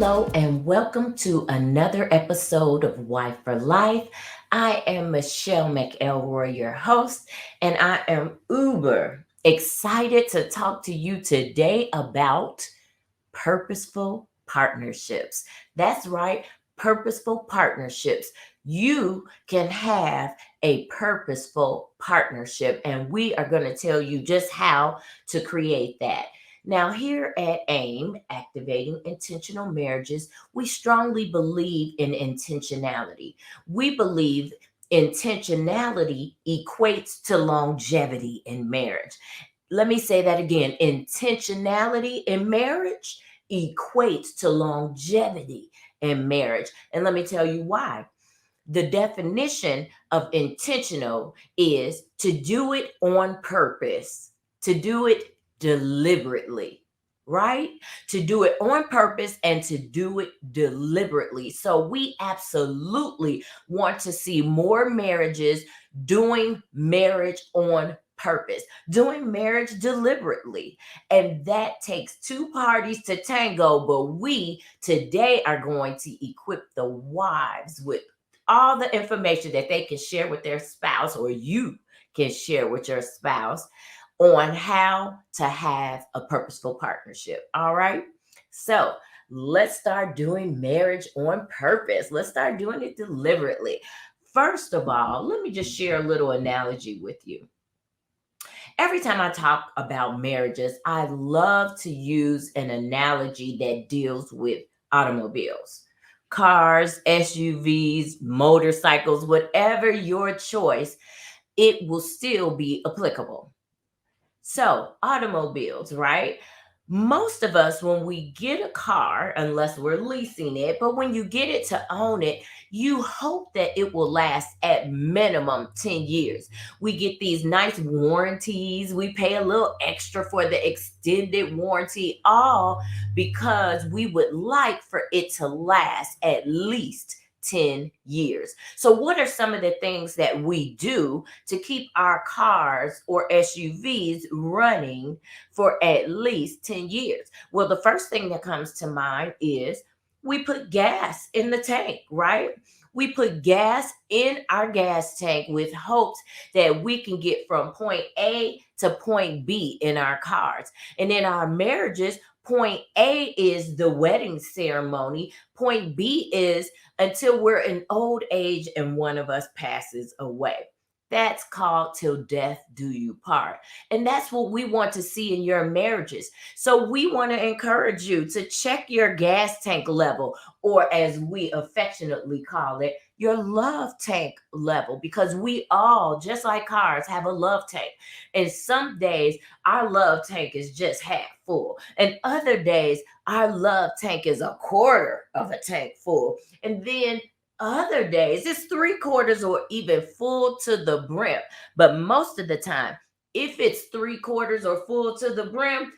Hello and welcome to another episode of Wife for Life. I am Michelle McElroy, your host, and I am uber excited to talk to you today about purposeful partnerships. That's right, purposeful partnerships. You can have a purposeful partnership, and we are going to tell you just how to create that. Now, here at AIM, Activating Intentional Marriages, we strongly believe in intentionality. We believe intentionality equates to longevity in marriage. Let me say that again. Intentionality in marriage equates to longevity in marriage. And let me tell you why. The definition of intentional is to do it on purpose, to do it deliberately, right? To do it on purpose and to do it deliberately. So we absolutely want to see more marriages doing marriage on purpose, doing marriage deliberately. And that takes two parties to tango. But we today are going to equip the wives with all the information that they can share with their spouse, or you can share with your spouse, on how to have a purposeful partnership. All right. So let's start doing marriage on purpose. Let's start doing it deliberately. First of all, let me just share a little analogy with you. Every time I talk about marriages, I love to use an analogy that deals with automobiles, cars, SUVs, motorcycles, whatever your choice, it will still be applicable. So, automobiles, right? Most of us, when we get a car, unless we're leasing it, but when you get it to own it, you hope that it will last at minimum 10 years. We get these nice warranties. We pay a little extra for the extended warranty, all because we would like for it to last at least 10 years. So, what are some of the things that we do to keep our cars or SUVs running for at least 10 years? Well, the first thing that comes to mind is we put gas in the tank, right? We put gas in our gas tank with hopes that we can get from point A to point B in our cars. And in our marriages, point A is the wedding ceremony. Point B is until we're in old age and one of us passes away. That's called till death do you part. And that's what we want to see in your marriages. So we want to encourage you to check your gas tank level, or as we affectionately call it, your love tank level, because we all, just like cars, have a love tank. And some days our love tank is just half full. And other days our love tank is a quarter of a tank full. And then other days, it's three quarters or even full to the brim. But most of the time, if it's three quarters or full to the brim,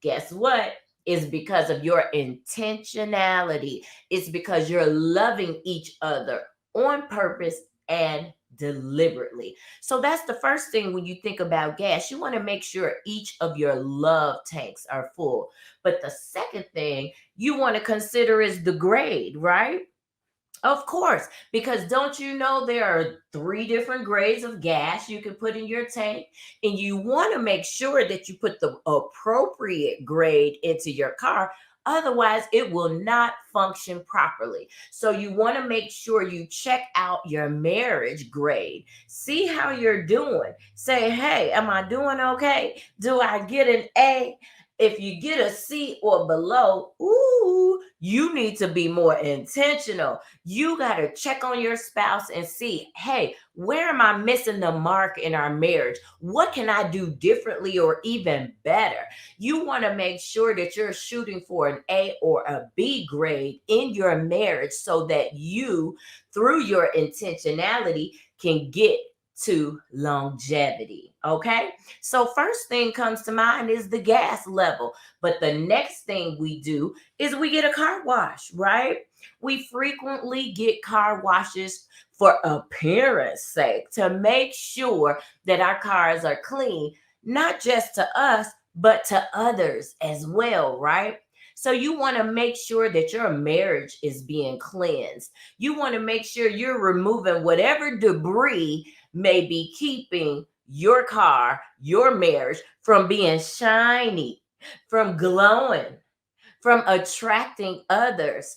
guess what? It's because of your intentionality. It's because you're loving each other on purpose and deliberately. So that's the first thing when you think about gas. You want to make sure each of your love tanks are full. But the second thing you want to consider is the grade, right? Of course, because don't you know there are three different grades of gas you can put in your tank? And you want to make sure that you put the appropriate grade into your car. Otherwise, it will not function properly. So, you want to make sure you check out your marriage grade. See how you're doing. Say, hey, am I doing okay? Do I get an A? If you get a C or below, ooh, you need to be more intentional. You got to check on your spouse and see, hey, where am I missing the mark in our marriage? What can I do differently or even better? You want to make sure that you're shooting for an A or a B grade in your marriage so that you, through your intentionality, can get to longevity. Okay. So, first thing comes to mind is the gas level. But the next thing we do is we get a car wash, right? We frequently get car washes for appearance sake, to make sure that our cars are clean, not just to us, but to others as well, right? So you want to make sure that your marriage is being cleansed. You want to make sure you're removing whatever debris may be keeping your car, your marriage from being shiny, from glowing, from attracting others.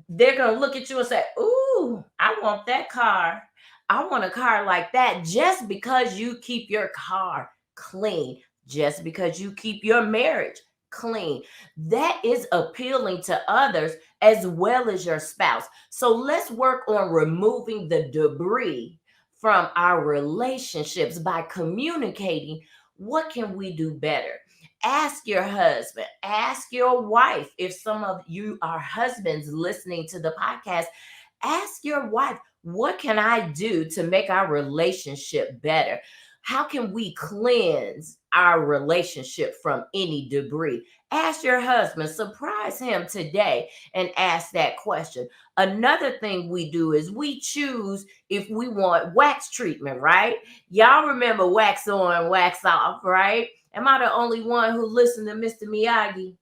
They're going to look at you and say, "Ooh, I want that car. I want a car like that," just because you keep your car clean, just because you keep your marriage clean. That is appealing to others as well as your spouse. So let's work on removing the debris from our relationships by communicating what can we do better. Ask your husband, ask your wife. If some of you are husbands listening to the podcast, ask your wife, what can I do to make our relationship better? How can we cleanse our relationship from any debris? Ask your husband, surprise him today and ask that question. Another thing we do is we choose if we want wax treatment, right? Y'all remember wax on, wax off, right? Am I the only one who listened to Mr. Miyagi?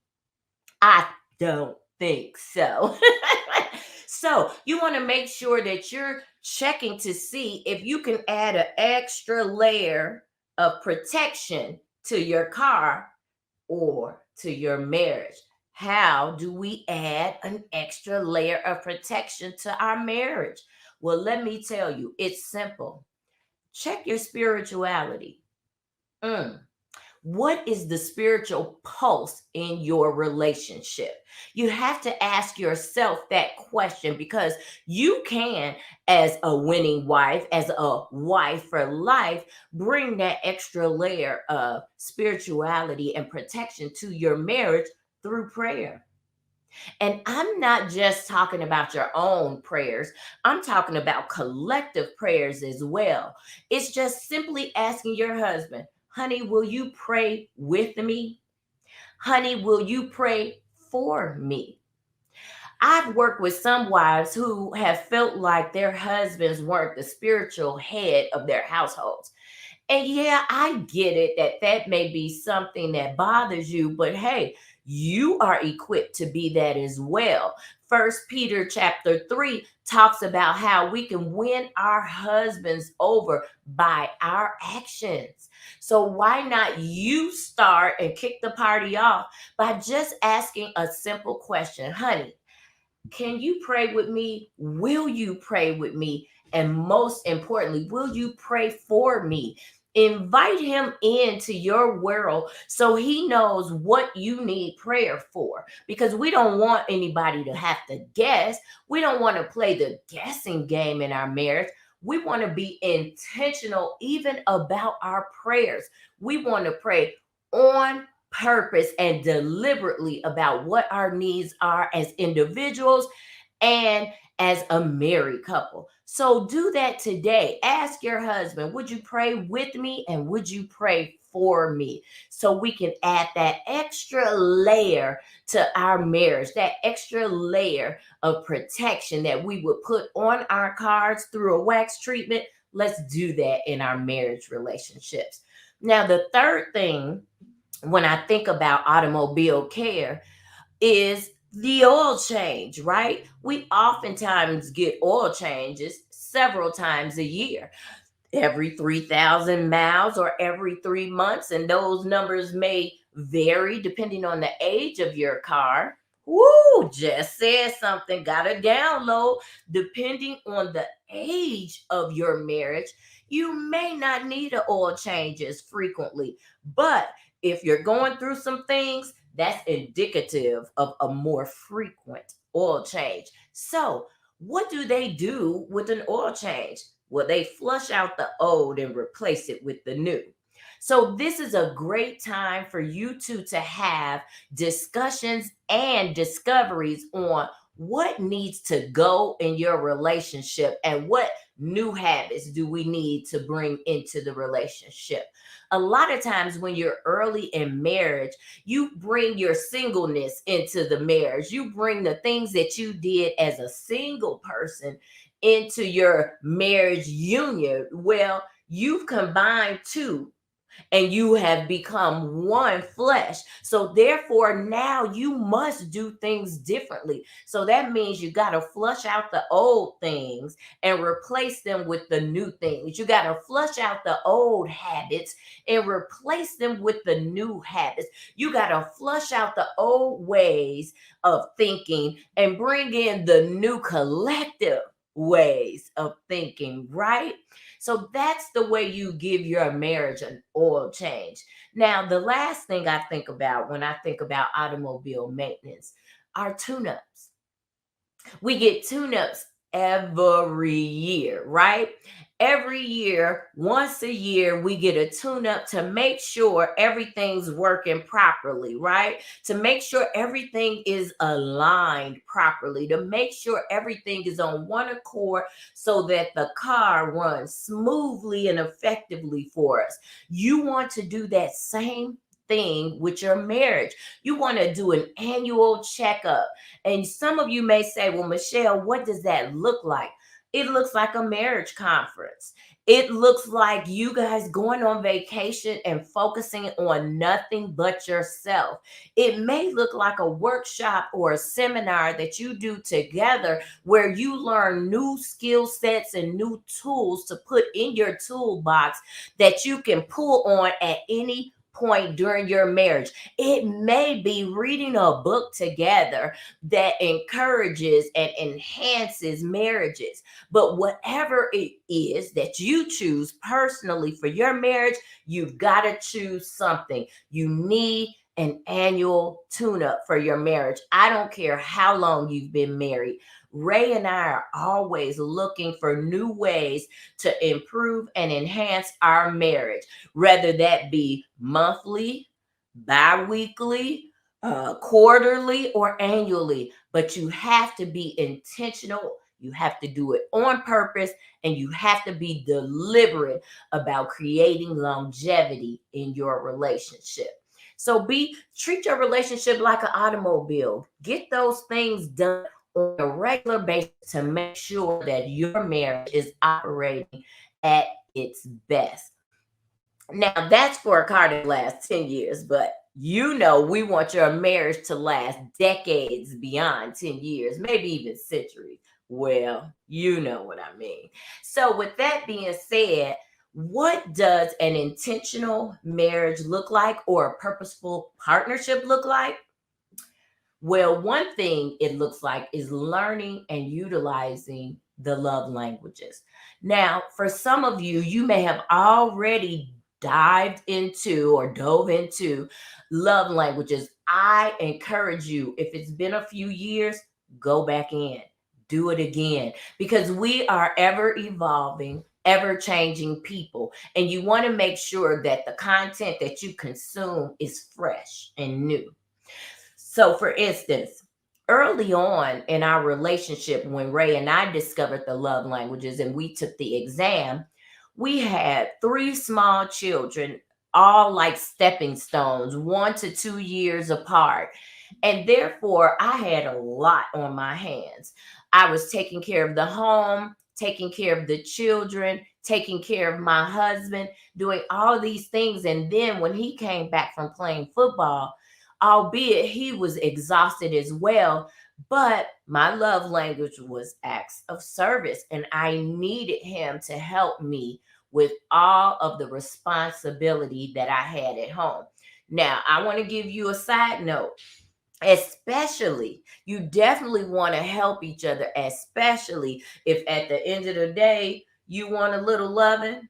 I don't think so. So you want to make sure that you're checking to see if you can add an extra layer of protection to your car or to your marriage. How do we add an extra layer of protection to our marriage? Well, let me tell you, it's simple. Check your spirituality. Mm. What is the spiritual pulse in your relationship? You have to ask yourself that question because you can, as a winning wife, as a wife for life, bring that extra layer of spirituality and protection to your marriage through prayer. And I'm not just talking about your own prayers, I'm talking about collective prayers as well. It's just simply asking your husband, "Honey, will you pray with me? Honey, will you pray for me?" I've worked with some wives who have felt like their husbands weren't the spiritual head of their households. And yeah, I get it that that may be something that bothers you, but hey, you are equipped to be that as well. First Peter chapter 3 talks about how we can win our husbands over by our actions. So why not you start and kick the party off by just asking a simple question? "Honey, can you pray with me? Will you pray with me? And most importantly, will you pray for me?" Invite him into your world so he knows what you need prayer for. Because we don't want anybody to have to guess. We don't want to play the guessing game in our marriage. We want to be intentional even about our prayers. We want to pray on purpose and deliberately about what our needs are as individuals and as a married couple. So do that today. Ask your husband, "Would you pray with me and would you pray for me?" So we can add that extra layer to our marriage, that extra layer of protection that we would put on our cars through a wax treatment. Let's do that in our marriage relationships. Now, the third thing when I think about automobile care is the oil change, right? We oftentimes get oil changes several times a year, every 3,000 miles or every 3 months. And those numbers may vary depending on the age of your car. Woo, just said something, got a download. Depending on the age of your marriage, you may not need a oil change as frequently. But if you're going through some things, that's indicative of a more frequent oil change. So, what do they do with an oil change? Well, they flush out the old and replace it with the new. So, this is a great time for you two to have discussions and discoveries on what needs to go in your relationship and what new habits do we need to bring into the relationship. A lot of times, when you're early in marriage, you bring your singleness into the marriage. You bring the things that you did as a single person into your marriage union. Well, you've combined two. and you have become one flesh. So therefore, now you must do things differently. So that means you got to flush out the old things and replace them with the new things. You got to flush out the old habits and replace them with the new habits. You got to flush out the old ways of thinking and bring in the new collective ways of thinking, right? So that's the way you give your marriage an oil change. Now, the last thing I think about when I think about automobile maintenance are tune ups. We get tune-ups every year, right? Every year, once a year, we get a tune-up to make sure everything's working properly, right? To make sure everything is aligned properly, to make sure everything is on one accord so that the car runs smoothly and effectively for us. You want to do that same thing with your marriage. You want to do an annual checkup. And some of you may say, well, Michelle, what does that look like? It looks like a marriage conference. It looks like you guys going on vacation and focusing on nothing but yourself. It may look like a workshop or a seminar that you do together where you learn new skill sets and new tools to put in your toolbox that you can pull on at any point during your marriage. It may be reading a book together that encourages and enhances marriages. But whatever it is that you choose personally for your marriage, you've got to choose something. You need an annual tune up for your marriage. I don't care how long you've been married. Ray and I are always looking for new ways to improve and enhance our marriage, whether that be monthly, bi weekly, quarterly, or annually. But you have to be intentional. You have to do it on purpose, and you have to be deliberate about creating longevity in your relationship. So treat your relationship like an automobile. Get those things done on a regular basis to make sure that your marriage is operating at its best. Now, that's for a car to last 10 years, but we want your marriage to last decades beyond 10 years, maybe even centuries. Well, you know what I mean. So, with that being said, what does an intentional marriage look like, or a purposeful partnership look like? Well, one thing it looks like is learning and utilizing the love languages. Now, for some of you, you may have already dived into or dove into love languages. I encourage you, if it's been a few years, go back in, do it again, because we are ever evolving, ever changing people. And you want to make sure that the content that you consume is fresh and new. So, for instance, early on in our relationship, when Ray and I discovered the love languages and we took the exam, we had three small children, all like stepping stones, 1 to 2 years apart. And therefore, I had a lot on my hands. I was taking care of the home, taking care of the children, taking care of my husband, doing all these things. And then when he came back from playing football, albeit he was exhausted as well, but my love language was acts of service, and I needed him to help me with all of the responsibility that I had at home. Now, I want to give you a side note. Especially, you definitely want to help each other, especially if at the end of the day you want a little loving.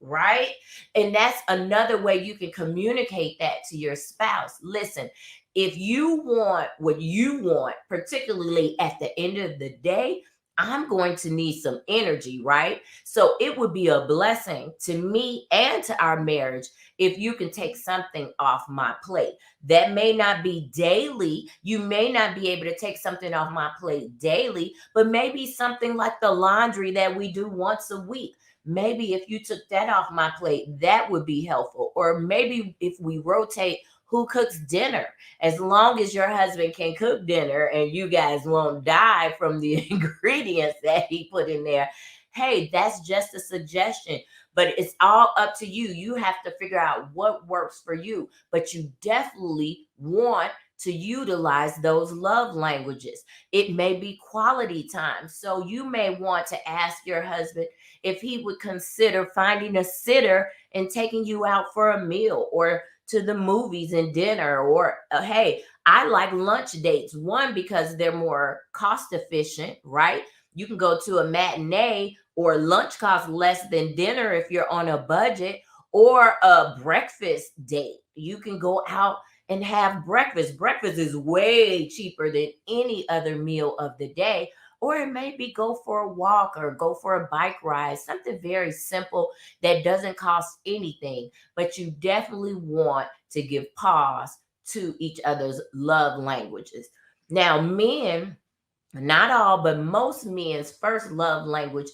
Right? And that's another way you can communicate that to your spouse. Listen, if you want what you want, particularly at the end of the day, I'm going to need some energy, right? So it would be a blessing to me and to our marriage if you can take something off my plate. That may not be daily. You may not be able to take something off my plate daily, but maybe something like the laundry that we do once a week. Maybe if you took that off my plate, that would be helpful. Or maybe if we rotate who cooks dinner, as long as your husband can cook dinner and you guys won't die from the ingredients that he put in there. Hey, that's just a suggestion. But it's all up to you. You have to figure out what works for you. But you definitely want to utilize those love languages. It may be quality time. So you may want to ask your husband if he would consider finding a sitter and taking you out for a meal or to the movies and dinner. Or hey, I like lunch dates. One, because they're more cost efficient, right? You can go to a matinee, or lunch costs less than dinner if you're on a budget, or a breakfast date. You can go out and have breakfast. Breakfast is way cheaper than any other meal of the day. Or it may be go for a walk or go for a bike ride, something very simple that doesn't cost anything. But you definitely want to give pause to each other's love languages. Now, men, not all, but most men's first love language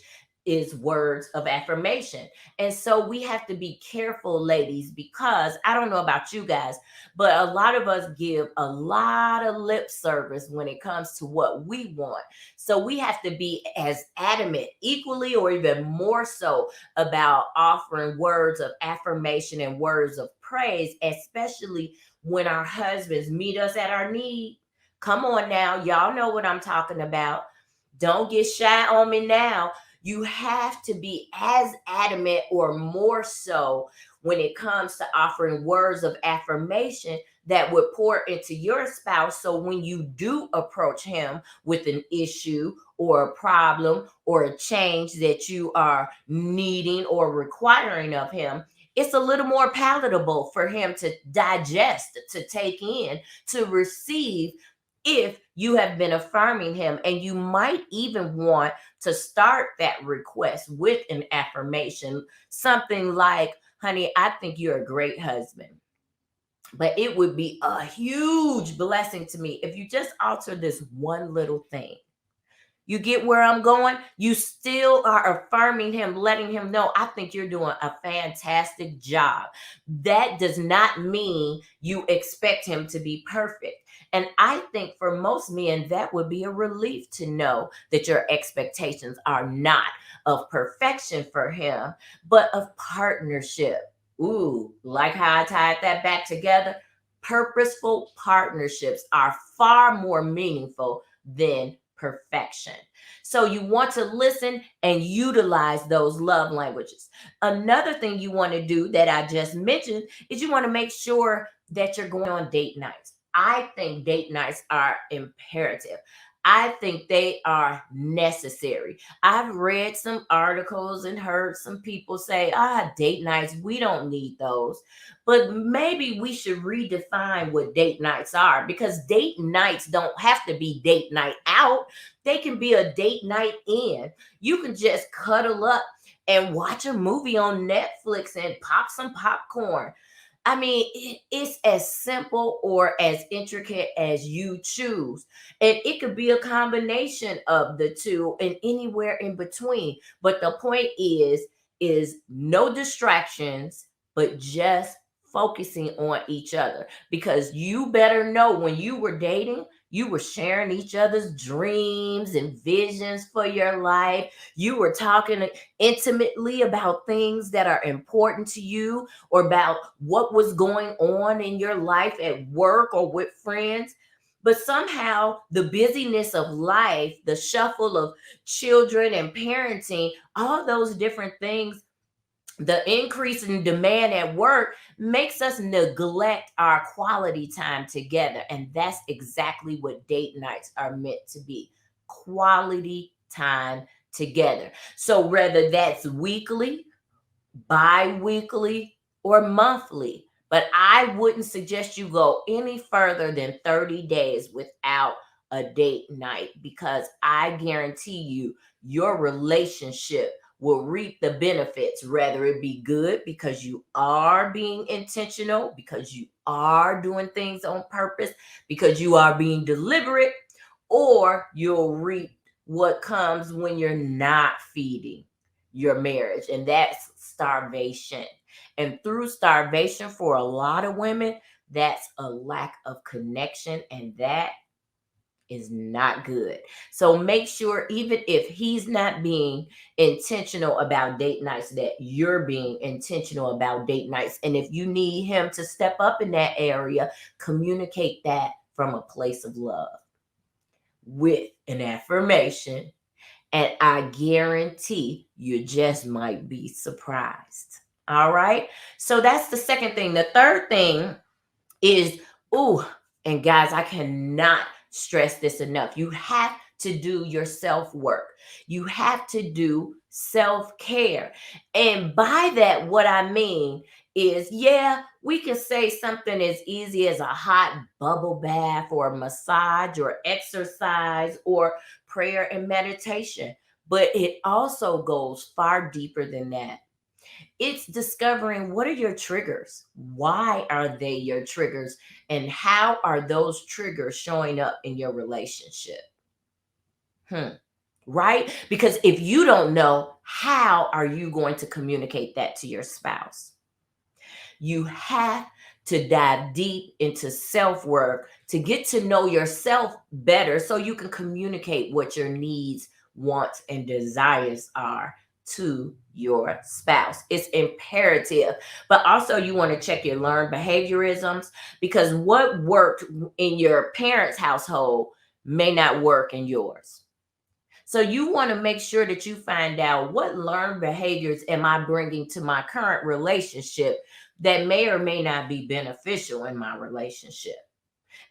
is words of affirmation. And so we have to be careful, ladies, because I don't know about you guys, but a lot of us give a lot of lip service when it comes to what we want. So we have to be as adamant, equally or even more so, about offering words of affirmation and words of praise, especially when our husbands meet us at our need. Come on now, y'all know what I'm talking about. Don't get shy on me now. You have to be as adamant or more so when it comes to offering words of affirmation that would pour into your spouse. So when you do approach him with an issue or a problem or a change that you are needing or requiring of him, it's a little more palatable for him to digest, to take in, to receive, if you have been affirming him. And you might even want to start that request with an affirmation, something like, honey, I think you're a great husband, but it would be a huge blessing to me if you just alter this one little thing. You get where I'm going? You still are affirming him, letting him know, I think you're doing a fantastic job. That does not mean you expect him to be perfect. And I think for most men, that would be a relief to know that your expectations are not of perfection for him, but of partnership. Ooh, like how I tied that back together. Purposeful partnerships are far more meaningful than perfection. So you want to listen and utilize those love languages. Another thing you want to do that I just mentioned is you want to make sure that you're going on date nights. I think date nights are imperative. I think they are necessary. I've read some articles and heard some people say, date nights, we don't need those. But maybe we should redefine what date nights are, because date nights don't have to be date night out. They can be a date night in. You can just cuddle up and watch a movie on Netflix and pop some popcorn. I mean, it's as simple or as intricate as you choose. And it could be a combination of the two and anywhere in between. But the point is no distractions, but just focusing on each other. Because you better know, when you were dating, you were sharing each other's dreams and visions for your life. You were talking intimately about things that are important to you, or about what was going on in your life at work or with friends. But somehow the busyness of life, the shuffle of children and parenting, all those different things, the increase in demand at work makes us neglect our quality time together. And that's exactly what date nights are meant to be: quality time together. So whether that's weekly, bi-weekly, or monthly, but I wouldn't suggest you go any further than 30 days without a date night, because I guarantee you your relationship will reap the benefits, whether it be good because you are being intentional, because you are doing things on purpose, because you are being deliberate, or you'll reap what comes when you're not feeding your marriage, and that's starvation. And through starvation, for a lot of women, that's a lack of connection, and that is not good. So make sure, even if he's not being intentional about date nights, that you're being intentional about date nights. And if you need him to step up in that area, communicate that from a place of love with an affirmation. And I guarantee you just might be surprised. All right. So that's the second thing. The third thing is, ooh, and guys, I cannot stress this enough. You have to do your self work. You have to do self care. And by that, what I mean is, yeah, we can say something as easy as a hot bubble bath or a massage or exercise or prayer and meditation, but it also goes far deeper than that. It's discovering, what are your triggers? Why are they your triggers? And how are those triggers showing up in your relationship? Right? Because if you don't know, how are you going to communicate that to your spouse? You have to dive deep into self work to get to know yourself better so you can communicate what your needs, wants, and desires are to your spouse. It's imperative. But also, you want to check your learned behaviorisms, because what worked in your parents' household may not work in yours. So you want to make sure that you find out, what learned behaviors am I bringing to my current relationship that may or may not be beneficial in my relationship.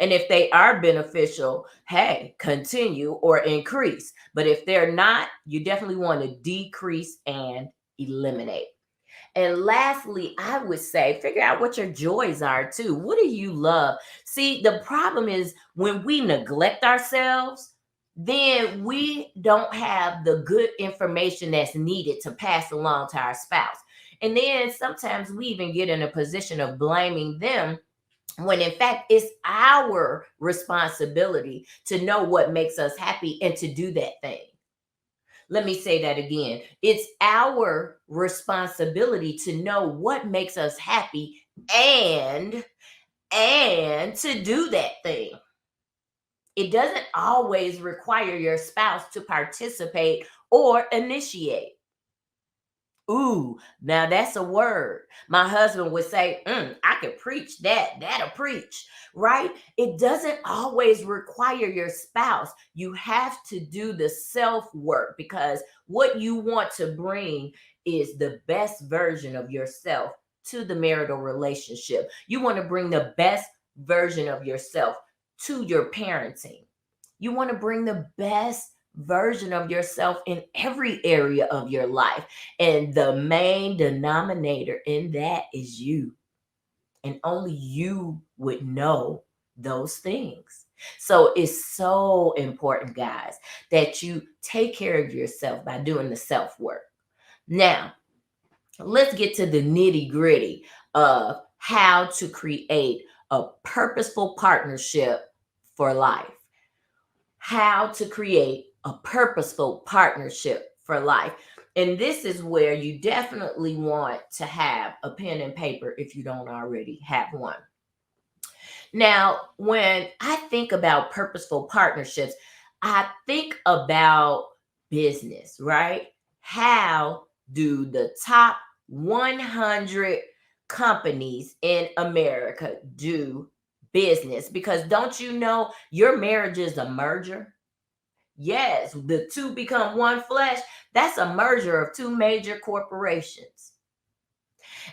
And if they are beneficial, hey, continue or increase. But if they're not, you definitely want to decrease and eliminate. And lastly, I would say, figure out what your joys are too. What do you love? See, the problem is, when we neglect ourselves, then we don't have the good information that's needed to pass along to our spouse. And then sometimes we even get in a position of blaming them, when in fact it's our responsibility to know what makes us happy and to do that thing. Let me say that again. It's our responsibility to know what makes us happy and to do that thing. It doesn't always require your spouse to participate or initiate. Ooh, now that's a word. My husband would say, I could preach that. That'll preach, right? It doesn't always require your spouse. You have to do the self work, because what you want to bring is the best version of yourself to the marital relationship. You want to bring the best version of yourself to your parenting. You want to bring the best version of yourself in every area of your life. And the main denominator in that is you. And only you would know those things. So it's so important, guys, that you take care of yourself by doing the self work. Now, let's get to the nitty gritty of how to create a purposeful partnership for life. How to create a purposeful partnership for life. And this is where you definitely want to have a pen and paper if you don't already have one. Now, when I think about purposeful partnerships, I think about business, right? How do the top 100 companies in America do business? Because don't you know, your marriage is a merger? Yes, the two become one flesh. That's a merger of two major corporations.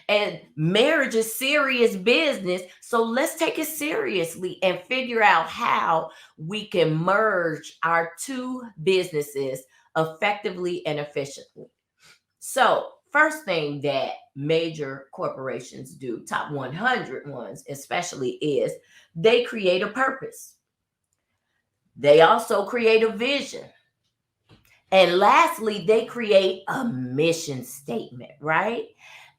And marriage is serious business. So let's take it seriously and figure out how we can merge our two businesses effectively and efficiently. So, first thing that major corporations do, top 100 ones especially, is they create a purpose. They also create a vision. And lastly, they create a mission statement, right?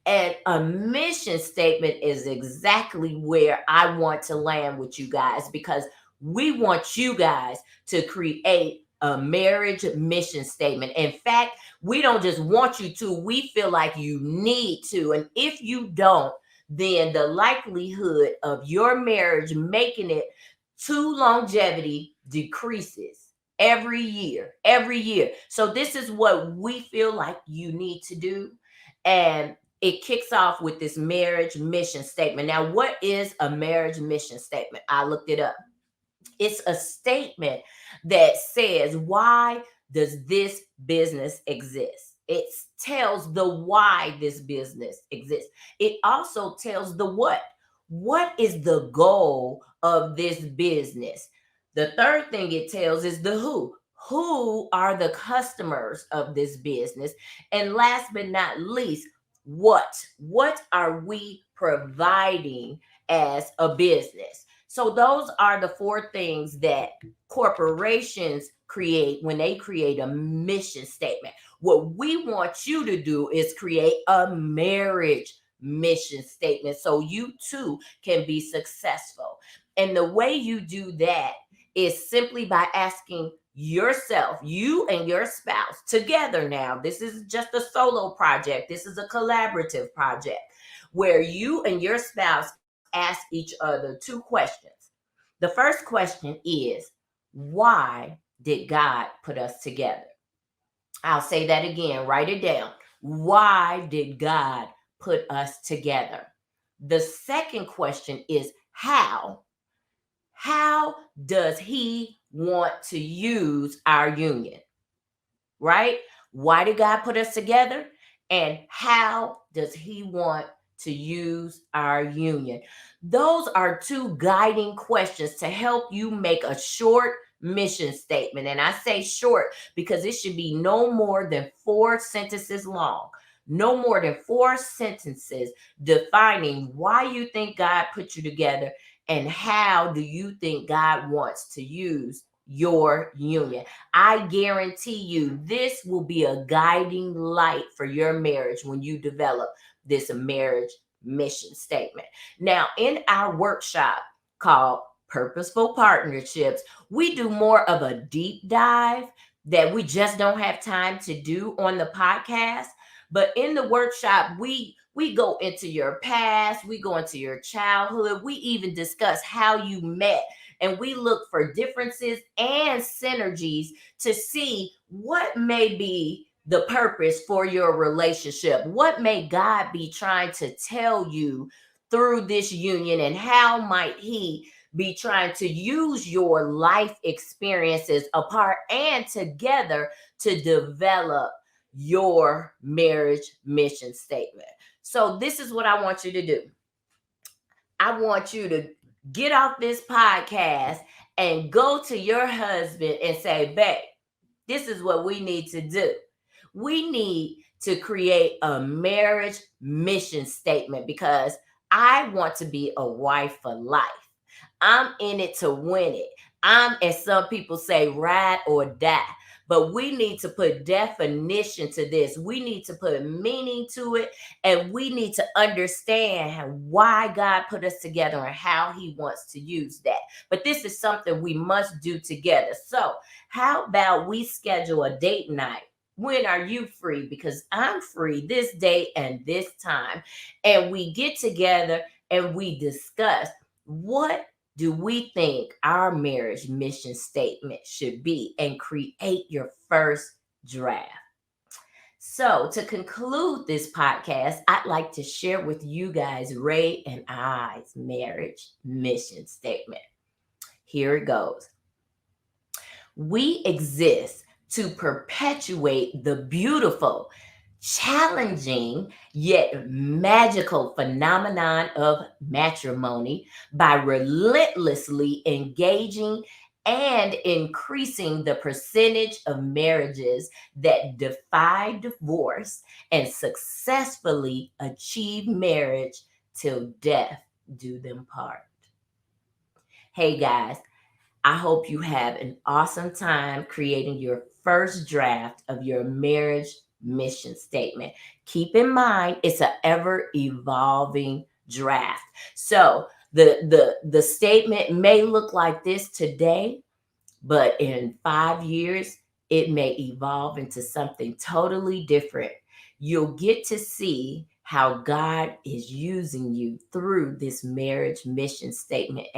And a mission statement is exactly where I want to land with you guys, because we want you guys to create a marriage mission statement. In fact, we don't just want you to, we feel like you need to. And if you don't, then the likelihood of your marriage making it Two, longevity decreases every year. So this is what we feel like you need to do. And it kicks off with this marriage mission statement. Now, what is a marriage mission statement? I looked it up. It's a statement that says, why does this business exist? It tells the why this business exists. It also tells the what. What is the goal of this business? The third thing it tells is the who. Who are the customers of this business? And last but not least, what? What are we providing as a business? So those are the four things that corporations create when they create a mission statement. What we want you to do is create a marriage mission statement so you too can be successful. And the way you do that is simply by asking yourself, you and your spouse together. Now, this is just a solo project. This is a collaborative project where you and your spouse ask each other two questions. The first question is, why did God put us together? I'll say that again, write it down. Why did God put us together? The second question is, how? How does He want to use our union? Right? Why did God put us together? And how does He want to use our union? Those are two guiding questions to help you make a short mission statement. And I say short because it should be no more than 4 sentences long. No more than 4 sentences defining why you think God put you together and how do you think God wants to use your union. I guarantee you this will be a guiding light for your marriage when you develop this marriage mission statement. Now, in our workshop called Purposeful Partnerships, we do more of a deep dive that we just don't have time to do on the podcast. But in the workshop, we go into your past, we go into your childhood, we even discuss how you met, and we look for differences and synergies to see what may be the purpose for your relationship. What may God be trying to tell you through this union, and how might He be trying to use your life experiences apart and together to develop your marriage mission statement. So, this is what I want you to do. I want you to get off this podcast and go to your husband and say, babe, this is what we need to do. We need to create a marriage mission statement because I want to be a wife for life. I'm in it to win it. I'm, as some people say, ride or die. But we need to put definition to this. We need to put meaning to it. And we need to understand why God put us together and how He wants to use that. But this is something we must do together. So, how about we schedule a date night? When are you free? Because I'm free this day and this time. And we get together and we discuss, what do we think our marriage mission statement should be, and create your first draft. So, to conclude this podcast, I'd like to share with you guys Ray and I's marriage mission statement. Here it goes. We exist to perpetuate the beautiful, challenging, yet magical phenomenon of matrimony by relentlessly engaging and increasing the percentage of marriages that defy divorce and successfully achieve marriage till death do them part. Hey guys, I hope you have an awesome time creating your first draft of your marriage mission statement. Keep in mind, it's an ever evolving draft. So the statement may look like this today, but in 5 years, it may evolve into something totally different. You'll get to see how God is using you through this marriage mission statement,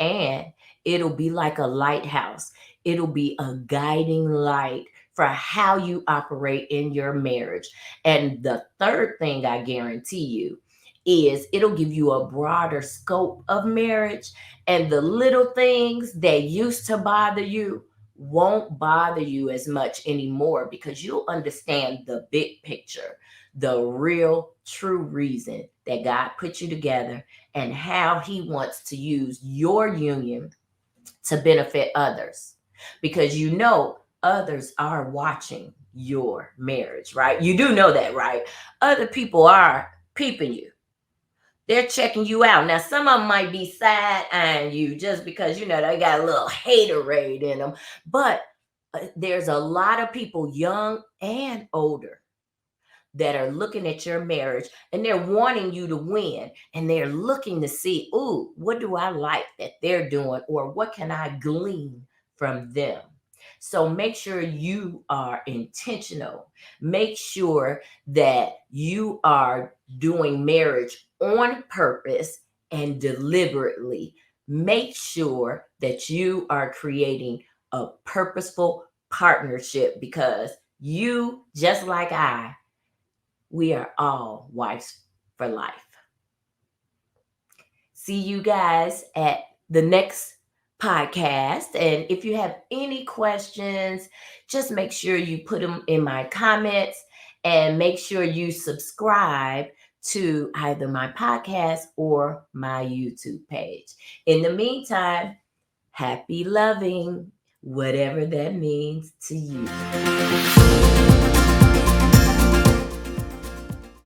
and it'll be like a lighthouse. It'll be a guiding light for how you operate in your marriage. And the third thing I guarantee you is it'll give you a broader scope of marriage, and the little things that used to bother you won't bother you as much anymore because you'll understand the big picture, the real true reason that God put you together and how he wants to use your union to benefit others, because others are watching your marriage, right? You do know that, right? Other people are peeping you. They're checking you out. Now, some of them might be side-eyeing you just because, they got a little haterade in them. But there's a lot of people, young and older, that are looking at your marriage and they're wanting you to win. And they're looking to see, ooh, what do I like that they're doing? Or what can I glean from them? So make sure you are intentional. Make sure that you are doing marriage on purpose and deliberately. Make sure that you are creating a purposeful partnership, because you, just like we are all wives for life. See you guys at the next podcast. And if you have any questions, just make sure you put them in my comments, and make sure you subscribe to either my podcast or my YouTube page. In the meantime, happy loving, whatever that means to you.